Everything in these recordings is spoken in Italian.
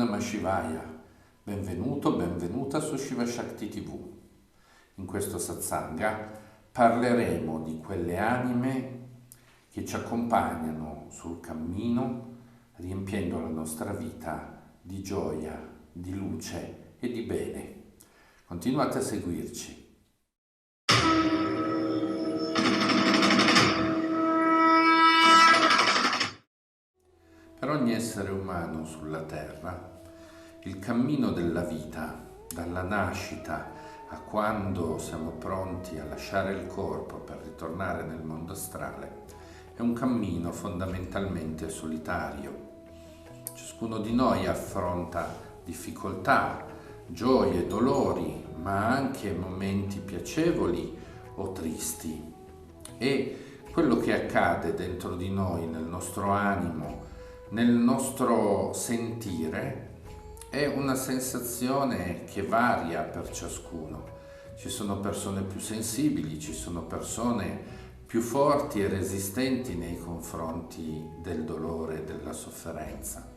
Namah Shivaya, benvenuto, benvenuta su Shiva Shakti TV. In questo satsanga parleremo di quelle anime che ci accompagnano sul cammino, riempiendo la nostra vita di gioia, di luce e di bene. Continuate a seguirci. Per ogni essere umano sulla terra, il cammino della vita, dalla nascita a quando siamo pronti a lasciare il corpo per ritornare nel mondo astrale, è un cammino fondamentalmente solitario. Ciascuno di noi affronta difficoltà, gioie, dolori, ma anche momenti piacevoli o tristi. E quello che accade dentro di noi, nel nostro animo, nel nostro sentire, è una sensazione che varia per ciascuno. Ci sono persone più sensibili, ci sono persone più forti e resistenti nei confronti del dolore e della sofferenza.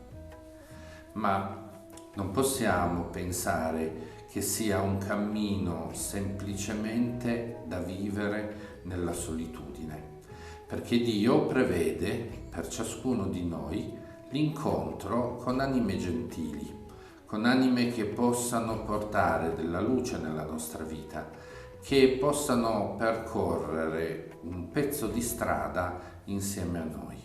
Ma non possiamo pensare che sia un cammino semplicemente da vivere nella solitudine, perché Dio prevede per ciascuno di noi l'incontro con anime gentili, con anime che possano portare della luce nella nostra vita, che possano percorrere un pezzo di strada insieme a noi.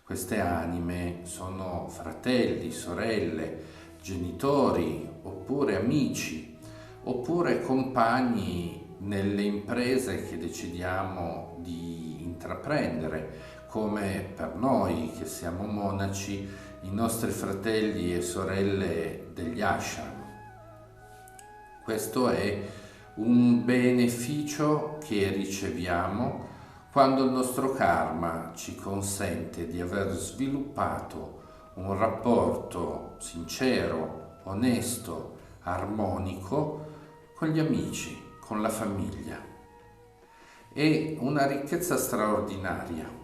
Queste anime sono fratelli, sorelle, genitori, oppure amici, oppure compagni nelle imprese che decidiamo di intraprendere, come per noi che siamo monaci, i nostri fratelli e sorelle degli ashram. Questo è un beneficio che riceviamo quando il nostro karma ci consente di aver sviluppato un rapporto sincero, onesto, armonico con gli amici, con la famiglia. È una ricchezza straordinaria.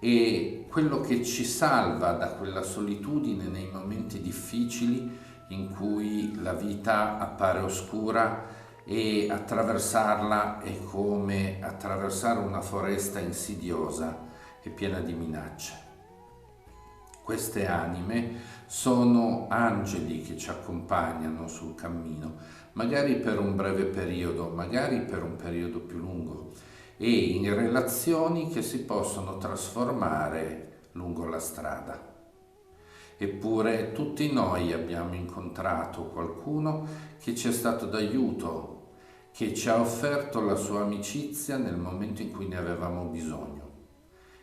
E quello che ci salva da quella solitudine nei momenti difficili in cui la vita appare oscura e attraversarla è come attraversare una foresta insidiosa e piena di minacce. Queste anime sono angeli che ci accompagnano sul cammino, magari per un breve periodo, magari per un periodo più lungo, e in relazioni che si possono trasformare lungo la strada. Eppure tutti noi abbiamo incontrato qualcuno che ci è stato d'aiuto, che ci ha offerto la sua amicizia nel momento in cui ne avevamo bisogno.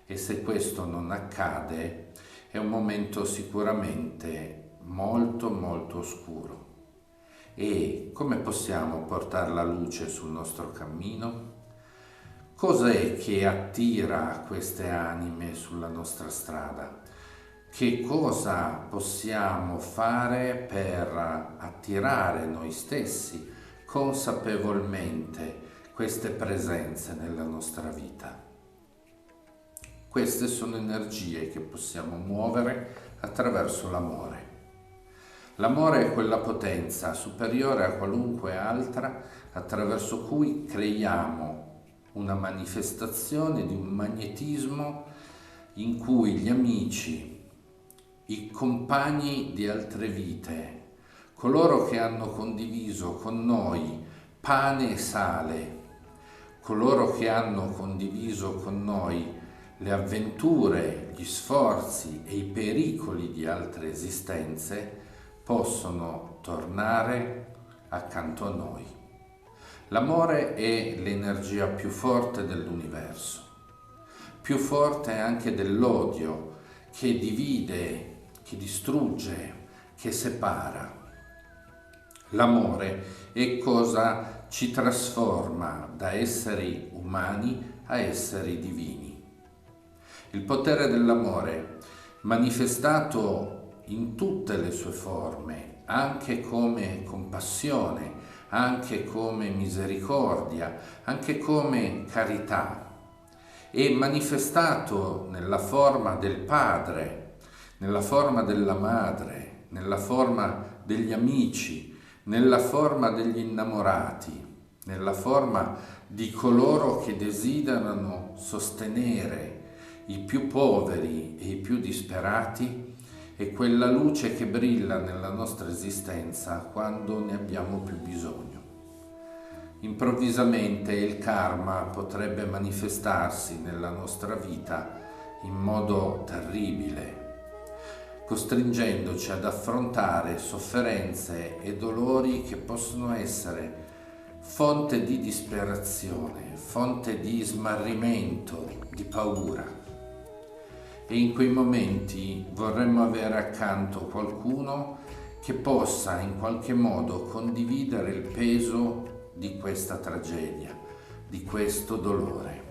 E se questo non accade, è un momento sicuramente molto molto oscuro. E come possiamo portare la luce sul nostro cammino? Cos'è che attira queste anime sulla nostra strada? Che cosa possiamo fare per attirare noi stessi consapevolmente queste presenze nella nostra vita? Queste sono energie che possiamo muovere attraverso l'amore. L'amore è quella potenza superiore a qualunque altra attraverso cui creiamo una manifestazione di un magnetismo in cui gli amici, i compagni di altre vite, coloro che hanno condiviso con noi pane e sale, coloro che hanno condiviso con noi le avventure, gli sforzi e i pericoli di altre esistenze, possono tornare accanto a noi. L'amore è l'energia più forte dell'universo, più forte anche dell'odio che divide, che distrugge, che separa. L'amore è cosa ci trasforma da esseri umani a esseri divini. Il potere dell'amore, manifestato in tutte le sue forme, anche come compassione, anche come misericordia, anche come carità, è manifestato nella forma del padre, nella forma della madre, nella forma degli amici, nella forma degli innamorati, nella forma di coloro che desiderano sostenere i più poveri e i più disperati, è quella luce che brilla nella nostra esistenza quando ne abbiamo più bisogno. Improvvisamente il karma potrebbe manifestarsi nella nostra vita in modo terribile, costringendoci ad affrontare sofferenze e dolori che possono essere fonte di disperazione, fonte di smarrimento, di paura. E in quei momenti vorremmo avere accanto qualcuno che possa in qualche modo condividere il peso di questa tragedia, di questo dolore.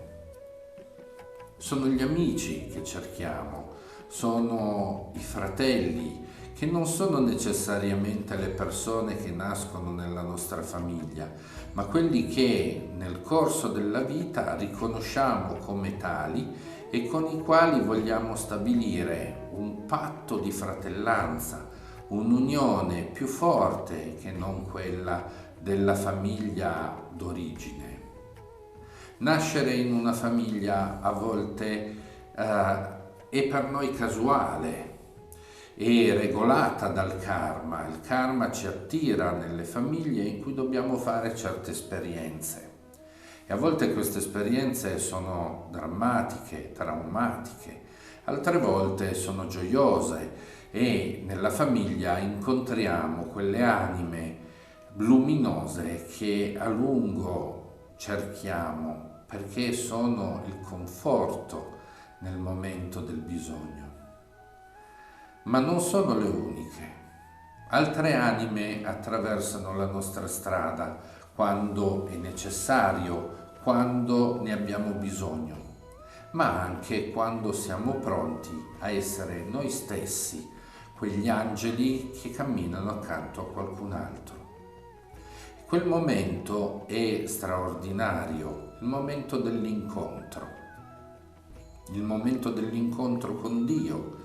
Sono gli amici che cerchiamo, sono i fratelli, che non sono necessariamente le persone che nascono nella nostra famiglia, ma quelli che nel corso della vita riconosciamo come tali e con i quali vogliamo stabilire un patto di fratellanza, un'unione più forte che non quella della famiglia d'origine. Nascere in una famiglia a volte è per noi casuale, è regolata dal karma. Il karma ci attira nelle famiglie in cui dobbiamo fare certe esperienze. E a volte queste esperienze sono drammatiche, traumatiche, altre volte sono gioiose e nella famiglia incontriamo quelle anime luminose che a lungo cerchiamo perché sono il conforto nel momento del bisogno. Ma non sono le uniche. Altre anime attraversano la nostra strada quando è necessario, quando ne abbiamo bisogno, ma anche quando siamo pronti a essere noi stessi, quegli angeli che camminano accanto a qualcun altro. Quel momento è straordinario, il momento dell'incontro con Dio,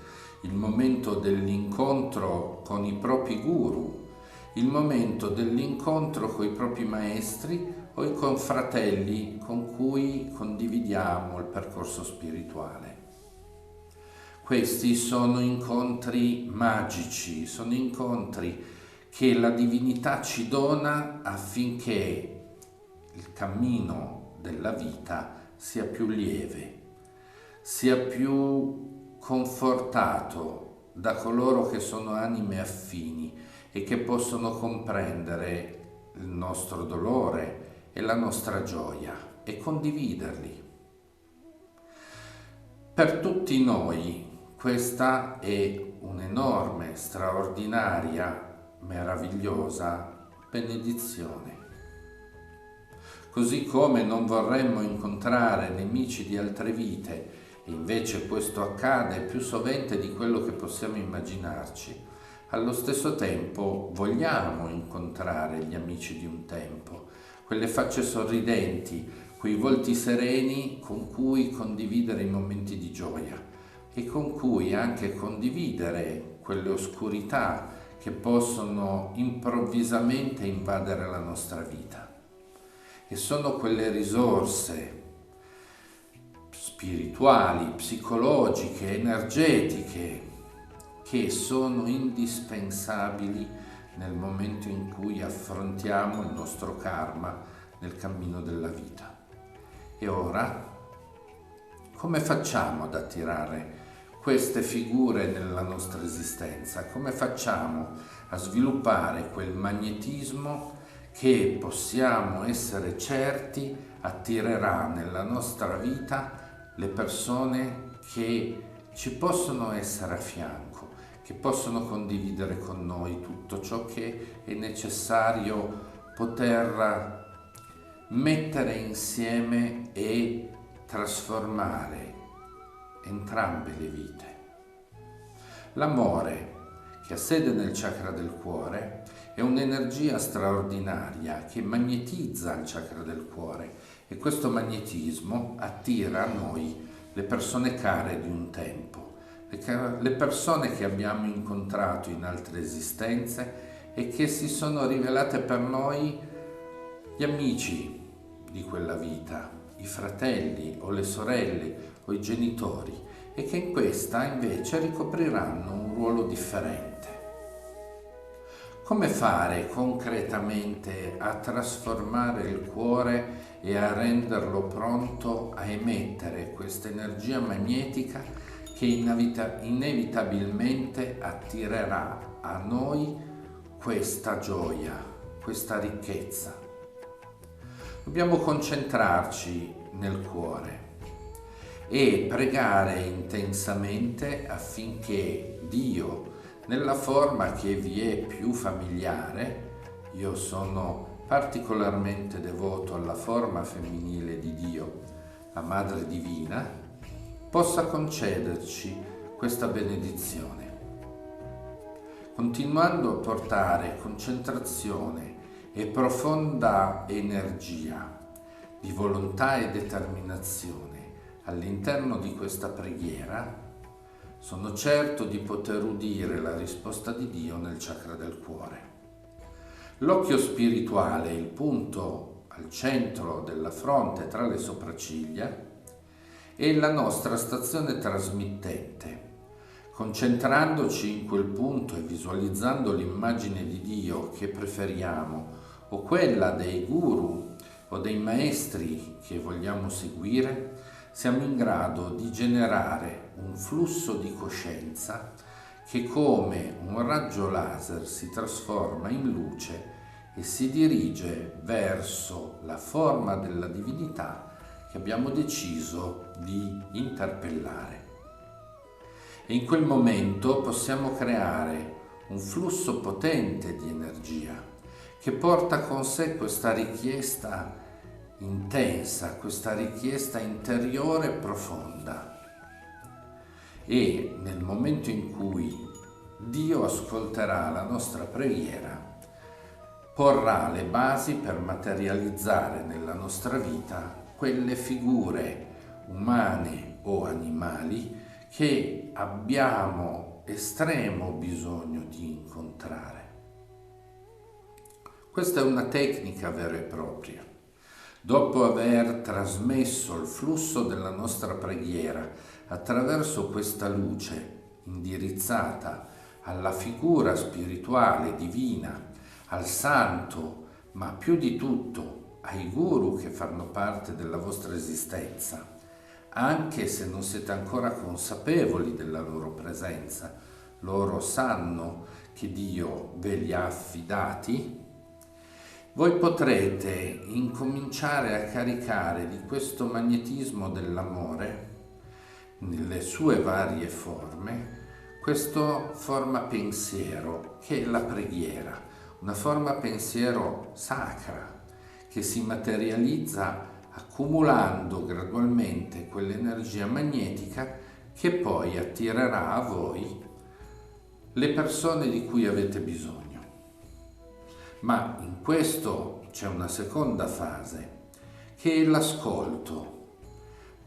il momento dell'incontro con i propri guru, il momento dell'incontro con i propri maestri o i confratelli con cui condividiamo il percorso spirituale. Questi sono incontri magici, sono incontri che la divinità ci dona affinché il cammino della vita sia più lieve, sia più confortato da coloro che sono anime affini e che possono comprendere il nostro dolore e la nostra gioia e condividerli. Per tutti noi questa è un'enorme, straordinaria, meravigliosa benedizione. Così come non vorremmo incontrare nemici di altre vite, e invece questo accade più sovente di quello che possiamo immaginarci, allo stesso tempo vogliamo incontrare gli amici di un tempo, quelle facce sorridenti, quei volti sereni con cui condividere i momenti di gioia e con cui anche condividere quelle oscurità che possono improvvisamente invadere la nostra vita. E sono quelle risorse spirituali, psicologiche, energetiche che sono indispensabili nel momento in cui affrontiamo il nostro karma nel cammino della vita. E ora, come facciamo ad attirare queste figure nella nostra esistenza? Come facciamo a sviluppare quel magnetismo che possiamo essere certi attirerà nella nostra vita le persone che ci possono essere a fianco, che possono condividere con noi tutto ciò che è necessario poter mettere insieme e trasformare entrambe le vite. L'amore, che ha sede nel chakra del cuore, è un'energia straordinaria che magnetizza il chakra del cuore e questo magnetismo attira a noi le persone care di un tempo, le persone che abbiamo incontrato in altre esistenze e che si sono rivelate per noi gli amici di quella vita, i fratelli o le sorelle o i genitori, e che in questa invece ricopriranno un ruolo differente. Come fare concretamente a trasformare il cuore e a renderlo pronto a emettere questa energia magnetica che inevitabilmente attirerà a noi questa gioia, questa ricchezza? Dobbiamo concentrarci nel cuore e pregare intensamente affinché Dio, nella forma che vi è più familiare, io sono particolarmente devoto alla forma femminile di Dio, la Madre Divina, possa concederci questa benedizione. Continuando a portare concentrazione e profonda energia di volontà e determinazione all'interno di questa preghiera, sono certo di poter udire la risposta di Dio nel chakra del cuore. L'occhio spirituale, il punto al centro della fronte tra le sopracciglia, è la nostra stazione trasmittente. Concentrandoci in quel punto e visualizzando l'immagine di Dio che preferiamo o quella dei guru o dei maestri che vogliamo seguire, siamo in grado di generare un flusso di coscienza che come un raggio laser si trasforma in luce e si dirige verso la forma della divinità che abbiamo deciso di interpellare. E in quel momento possiamo creare un flusso potente di energia che porta con sé questa richiesta intensa, questa richiesta interiore profonda. E nel momento in cui Dio ascolterà la nostra preghiera, porrà le basi per materializzare nella nostra vita quelle figure umane o animali che abbiamo estremo bisogno di incontrare. Questa è una tecnica vera e propria. Dopo aver trasmesso il flusso della nostra preghiera attraverso questa luce indirizzata alla figura spirituale divina, al santo, ma più di tutto ai guru che fanno parte della vostra esistenza, anche se non siete ancora consapevoli della loro presenza, loro sanno che Dio ve li ha affidati, voi potrete incominciare a caricare di questo magnetismo dell'amore, nelle sue varie forme, questa forma pensiero che è la preghiera, una forma pensiero sacra che si materializza accumulando gradualmente quell'energia magnetica che poi attirerà a voi le persone di cui avete bisogno. Ma in questo c'è una seconda fase, che è l'ascolto.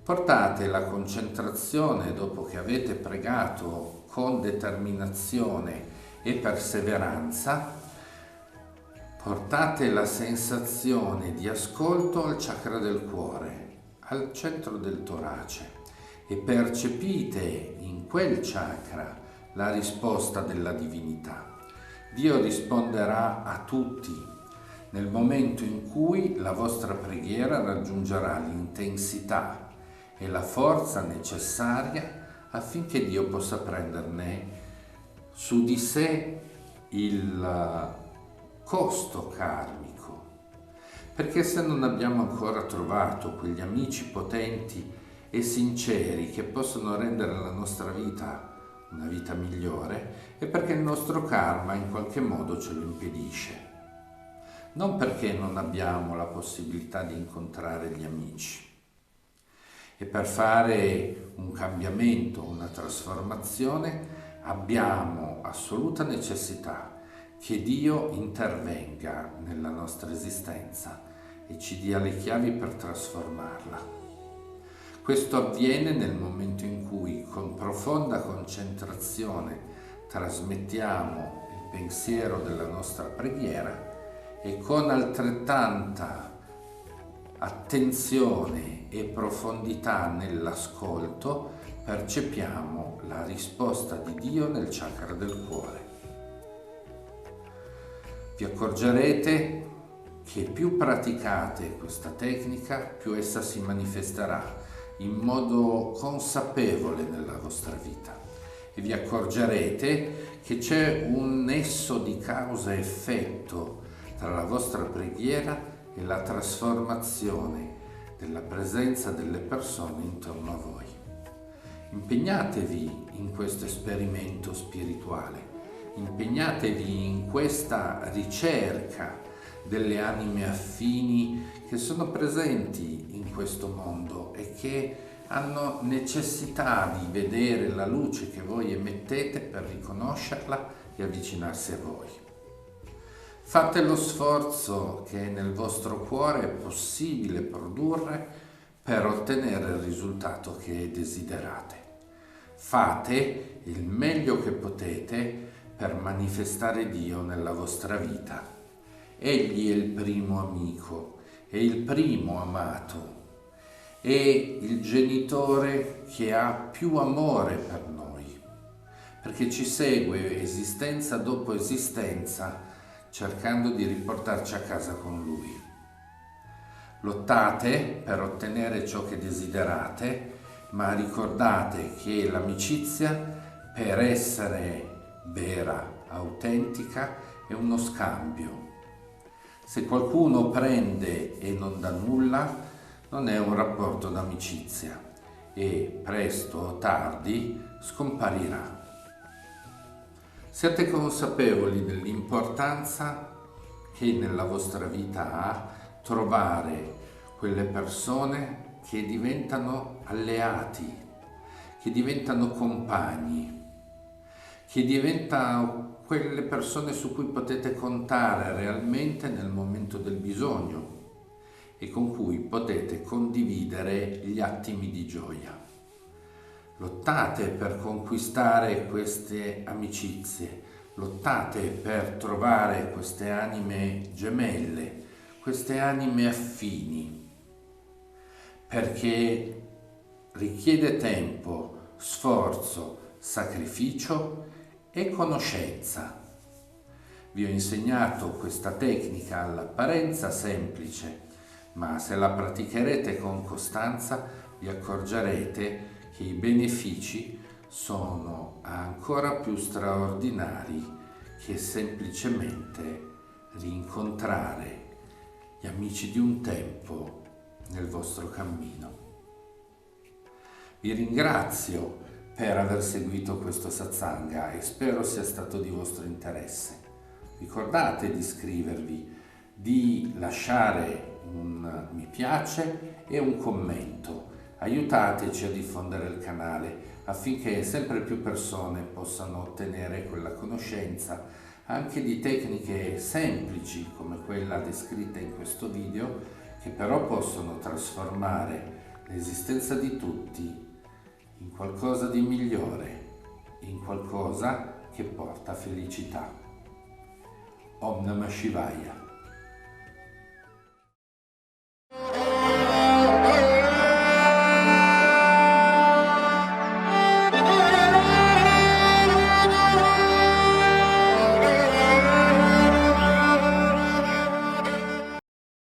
Portate la concentrazione dopo che avete pregato con determinazione e perseveranza, portate la sensazione di ascolto al chakra del cuore, al centro del torace, e percepite in quel chakra la risposta della divinità. Dio risponderà a tutti nel momento in cui la vostra preghiera raggiungerà l'intensità e la forza necessaria affinché Dio possa prenderne su di sé il costo karmico. Perché se non abbiamo ancora trovato quegli amici potenti e sinceri che possono rendere la nostra vita una vita migliore, è perché il nostro karma in qualche modo ce lo impedisce. Non perché non abbiamo la possibilità di incontrare gli amici. E per fare un cambiamento, una trasformazione, abbiamo assoluta necessità che Dio intervenga nella nostra esistenza e ci dia le chiavi per trasformarla. Questo avviene nel momento in cui con profonda concentrazione trasmettiamo il pensiero della nostra preghiera e con altrettanta attenzione e profondità nell'ascolto percepiamo la risposta di Dio nel chakra del cuore. Vi accorgerete che più praticate questa tecnica, più essa si manifesterà in modo consapevole nella vostra vita e vi accorgerete che c'è un nesso di causa-effetto tra la vostra preghiera e la trasformazione della presenza delle persone intorno a voi. Impegnatevi in questo esperimento spirituale, impegnatevi in questa ricerca delle anime affini che sono presenti in questo mondo e che hanno necessità di vedere la luce che voi emettete per riconoscerla e avvicinarsi a voi. Fate lo sforzo che nel vostro cuore è possibile produrre per ottenere il risultato che desiderate. Fate il meglio che potete per manifestare Dio nella vostra vita. Egli è il primo amico, è il primo amato, è il genitore che ha più amore per noi, perché ci segue esistenza dopo esistenza, cercando di riportarci a casa con Lui. Lottate per ottenere ciò che desiderate, ma ricordate che l'amicizia, per essere vera, autentica, è uno scambio. Se qualcuno prende e non dà nulla, non è un rapporto d'amicizia e presto o tardi scomparirà. Siate consapevoli dell'importanza che nella vostra vita ha trovare quelle persone che diventano alleati, che diventano compagni, che diventano quelle persone su cui potete contare realmente nel momento del bisogno e con cui potete condividere gli attimi di gioia. Lottate per conquistare queste amicizie, lottate per trovare queste anime gemelle, queste anime affini, perché richiede tempo, sforzo, sacrificio e conoscenza. Vi ho insegnato questa tecnica all'apparenza semplice, ma se la praticherete con costanza vi accorgerete che i benefici sono ancora più straordinari che semplicemente rincontrare gli amici di un tempo nel vostro cammino. Vi ringrazio per aver seguito questo satsanga e spero sia stato di vostro interesse. Ricordate di iscrivervi, di lasciare un mi piace e un commento. Aiutateci a diffondere il canale affinché sempre più persone possano ottenere quella conoscenza anche di tecniche semplici come quella descritta in questo video, che però possono trasformare l'esistenza di tutti in qualcosa di migliore, in qualcosa che porta felicità. Om Namah Shivaya.